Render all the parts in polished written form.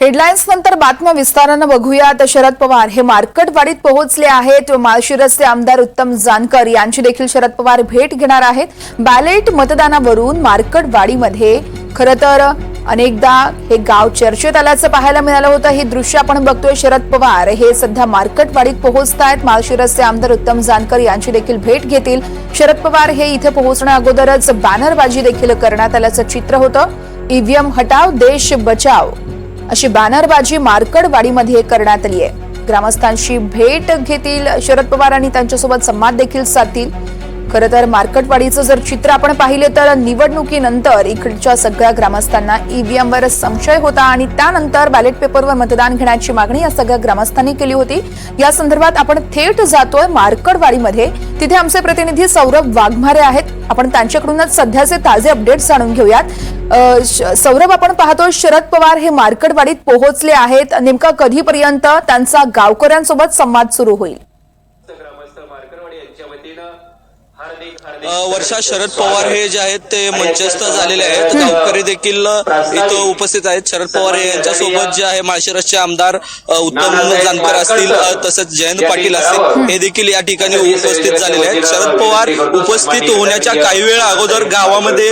Headlines नंतर बातम्या विस्ताराने बघूयात। शरद पवार हे मार्केटवाडीत पोहोचले आहेत व माळशिरसचे आमदार उत्तम जानकर यांची देखील शरद पवार भेट घेणार आहेत। बॅलेट मतदानावरून मार्केटवाडीमध्ये खरं तर अनेकदा हे गाव चर्चेत आल्याचं पाहायला मिळालं होतं। हे दृश्य आपण बघतोय। शरद पवार हे सध्या मार्केटवाडीत पोहोचतायत। माळशिरसचे आमदार उत्तम जानकर यांची देखील भेट घेतील। शरद पवार हे इथे पोहोचण्या अगोदरच बॅनरबाजी देखील करण्यात आल्याचं चित्र होतं। ईव्हीएम हटाव देश बचाव अशी बॅनरबाजी मार्केटवाडीमध्ये करण्यात आली आहे। ग्रामस्थांची भेट घेतील शरद पवार आणि त्यांच्यासोबत संवाद देखील साधतील। खरं तर मार्केटवाडीचं जर चित्र आपण पाहिले तर निवडणुकीनंतर इकडच्या सगळ्या ग्रामस्थांना ईव्हीएमवर संशय होता आणि त्यानंतर बॅलेट पेपरवर मतदान घेण्याची मागणी या सगळ्या ग्रामस्थांनी केली होती। या संदर्भात आपण थेट जातोय मार्केटवाडीमध्ये। तिथे आमचे प्रतिनिधी सौरभ वाघमारे आहेत। आपण त्यांच्याकडूनच सध्याचे ताजे अपडेट्स जाणून घेऊयात। सौरभ, आपण पाहतोय शरद पवार हे मार्केटवाडीत पोहोचले आहेत। नेमका कधीपर्यंत त्यांचा गावकऱ्यांसोबत संवाद सुरू होईल? वर्षा, शरद पवार हे जे आहेत ते मंचस्थ झालेले आहेत। गावकरी देखील इथं उपस्थित आहेत। शरद पवार यांच्यासोबत जे आहे माळशिरसचे आमदार उत्तम जानकर असतील, तसंच जयंत पाटील असतील, हे देखील या ठिकाणी उपस्थित झालेले आहेत। शरद पवार उपस्थित होण्याच्या काही वेळ अगोदर गावामध्ये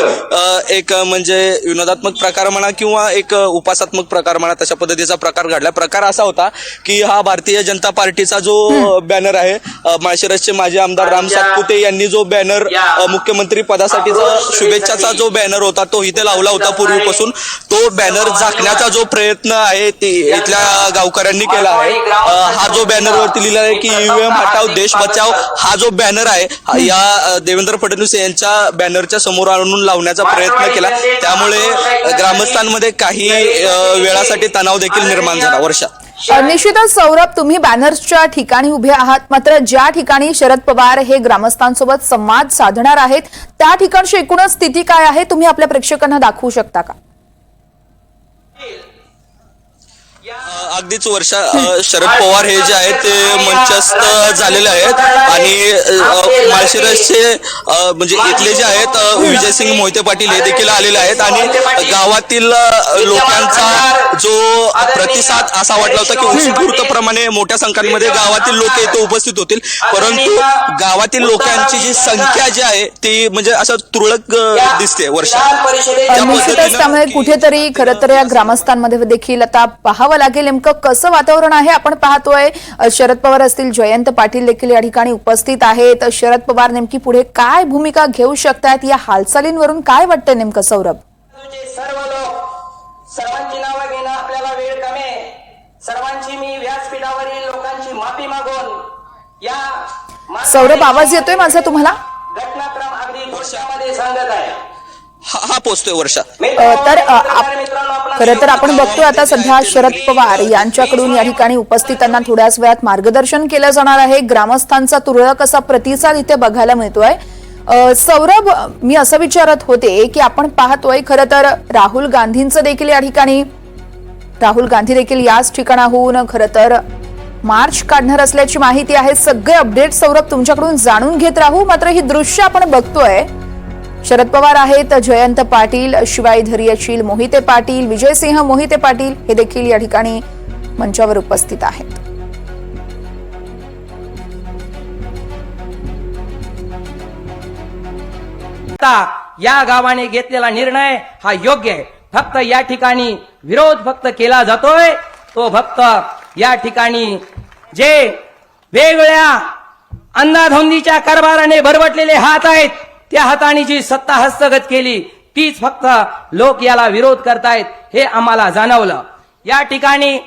एक म्हणजे विनोदात्मक प्रकार म्हणा किंवा एक उपासात्मक प्रकार म्हणा, तशा पद्धतीचा प्रकार घडला। प्रकार असा होता की हा भारतीय जनता पार्टीचा जो बॅनर आहे, माळशिरसचे माजी आमदार राम सातपुते यांनी जो बॅनर मुख्यमंत्री पदासाठीचा शुभेच्छाचा जो बॅनर होता तो इथे लावला होता पूर्वीपासून, तो बॅनर झाकण्याचा जो प्रयत्न आहे इथल्या गावकऱ्यांनी केला आहे। हा जो बॅनर वरती लिहिला आहे की ईव्हीएम हटाव देश बचाव, हा जो बॅनर आहे या देवेंद्र फडणवीस यांच्या बॅनरच्या समोर आणून लावण्याचा प्रयत्न केला। त्यामुळे ग्रामस्थांमध्ये काही वेळासाठी तणाव देखील निर्माण झाला। वर्षा, निश्चितच सौरभ, तुम्ही बॅनर्सच्या ठिकाणी उभे आहात, मात्र ज्या ठिकाणी शरद पवार हे ग्रामस्थांसोबत संवाद साधणार आहेत त्या ठिकाणची एकूणच स्थिती काय आहे, तुम्ही आपल्या प्रेक्षकांना दाखवू शकता का? अगदीच वर्षा, शरद पवार हे जे आहेत ते मंचस्थ झालेले आहेत आणि माळशिरसचे म्हणजे इथले जे आहेत विजयसिंग मोहिते पाटील हे देखील आलेले आहेत आणि गावातील लोकांचा जो प्रतिसाद असा वाटला होता की उत्स्फूर्तप्रमाणे मोठ्या संख्येमध्ये गावातील लोक इथे उपस्थित होतील, परंतु गावातील लोकांची जी संख्या जी आहे ती म्हणजे असं तुरळक दिसते। वर्षा, त्यामुळे कुठेतरी खरं तर या ग्रामस्थांमध्ये देखील आता पाहावं लागेल नेमकं कसं वातावरण आहे। आपण पाहतोय शरद पवार असतील, जयंत पाटील देखील या ठिकाणी उपस्थित आहेत। शरद पवार नेमकी पुढे काय भूमिका घेऊ शकतात या हालचालींवरून काय वाटतं नेमकं सौरभ? सर्वांची नावं घेणं आपल्याला वेळ कमी आहे। सर्वांची मी व्यासपीठावरील लोकांची माफी मागून या सौरभ, आवाज येतोय माझा तुम्हाला? घटनाक्रम अगदी थोडक्यामध्ये सांगत आहे। हा पोचतोय वर्षा। तर खरं तर आपण बघतोय आता सध्या शरद पवार यांच्याकडून या ठिकाणी उपस्थितांना थोड्याच वेळात मार्गदर्शन केलं जाणार आहे। ग्रामस्थांचा तुरळक असा प्रतिसाद इथे बघायला मिळतोय। सौरभ, मी असं विचारत होते की आपण पाहतोय खरं तर राहुल गांधींचं देखील या ठिकाणी राहुल गांधी देखील याच ठिकाणाहून खरं तर मार्च काढणार असल्याची माहिती आहे। सगळे अपडेट सौरभ तुमच्याकडून जाणून घेत राहू। मात्र ही दृश्य आपण बघतोय, शरद पवार आहेत, जयंत पाटील, शिवाय धैर्यशील मोहिते पाटील, विजयसिंह मोहिते पाटील हे देखील या ठिकाणी मंचावर उपस्थित आहेत। या गावाने घेतलेला निर्णय हा योग्य आहे। फक्त या ठिकाणी विरोध फक्त केला जातोय तो फक्त या ठिकाणी जे वेगवेगळ्या अंधाधुंदीच्या कारभाराने भरवटलेले हात आहेत त्या हाताने जी सत्ता हस्तगत केली तीच फक्त लोक याला विरोध करतायत हे आम्हाला जाणवलं। या ठिकाणी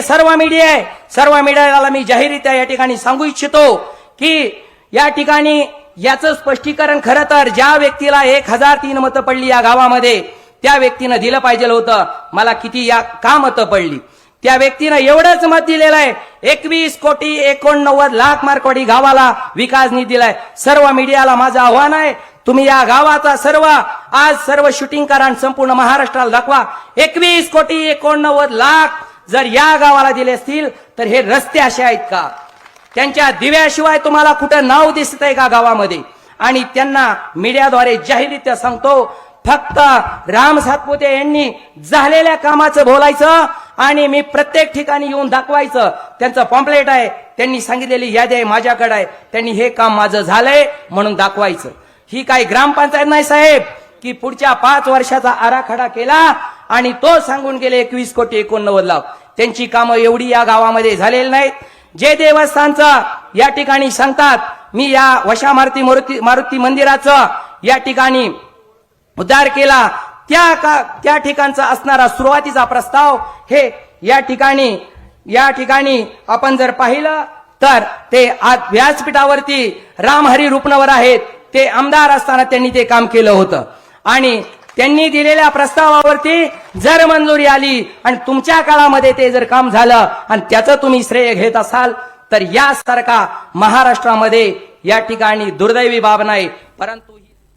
सर्व मीडियाला मी जाहीररित्या या ठिकाणी सांगू इच्छितो की या ठिकाणी याचं स्पष्टीकरण खरं तर ज्या व्यक्तीला 1003 मतं पडली या गावामध्ये त्या व्यक्तीनं दिलं पाहिजे होतं। मला किती या का मतं पडली, त्या व्यक्तीनं एवढंच मत दिलेलं आहे, 21,89,00,000 मार्कवाडी गावाला विकास निधी दिलाय। सर्व मीडियाला माझं आव्हान आहे, तुम्ही या गावाचा सर्व शूटिंग करा आणि संपूर्ण महाराष्ट्राला दाखवा। 21,89,00,000 जर या गावाला दिले असतील तर हे रस्ते असे आहेत का? त्यांच्या दिव्याशिवाय तुम्हाला कुठं नाव दिसत आहे का गावामध्ये? आणि त्यांना मीडियाद्वारे जाहीररित्या सांगतो फक्त राम सातपुते यांनी झालेल्या कामाचं बोलायचं आणि मी प्रत्येक ठिकाणी येऊन दाखवायचं. त्यांचं पॉम्पलेट आहे, त्यांनी सांगितलेली यादी आहे माझ्याकडे आहे, त्यांनी हे काम माझं झालंय म्हणून दाखवायचं. ही काही ग्रामपंचायत नाही साहेब की पुढच्या 5 वर्षाचा आराखडा केला आणि तो सांगून गेले 21,89,00,000. त्यांची कामं एवढी या गावामध्ये झालेली नाहीत. जे देवस्थानचं या ठिकाणी सांगतात, मी या वशा मारुती मंदिराचं या ठिकाणी उद्धार केला, त्या ठिकाणचा असणारा सुरुवातीचा प्रस्ताव हे या ठिकाणी आपण जर पाहिलं तर ते आज व्यासपीठावरती रामहरी रुपनवर आहेत. ते आमदार असताना त्यांनी ते काम केलं होतं आणि त्यांनी दिलेल्या प्रस्तावावरती जर मंजुरी आली आणि तुमच्या काळामध्ये ते जर काम झालं आणि त्याचं तुम्ही श्रेय घेत असाल तर यासारखा महाराष्ट्रामध्ये या ठिकाणी दुर्दैवी बाब नाही. परंतु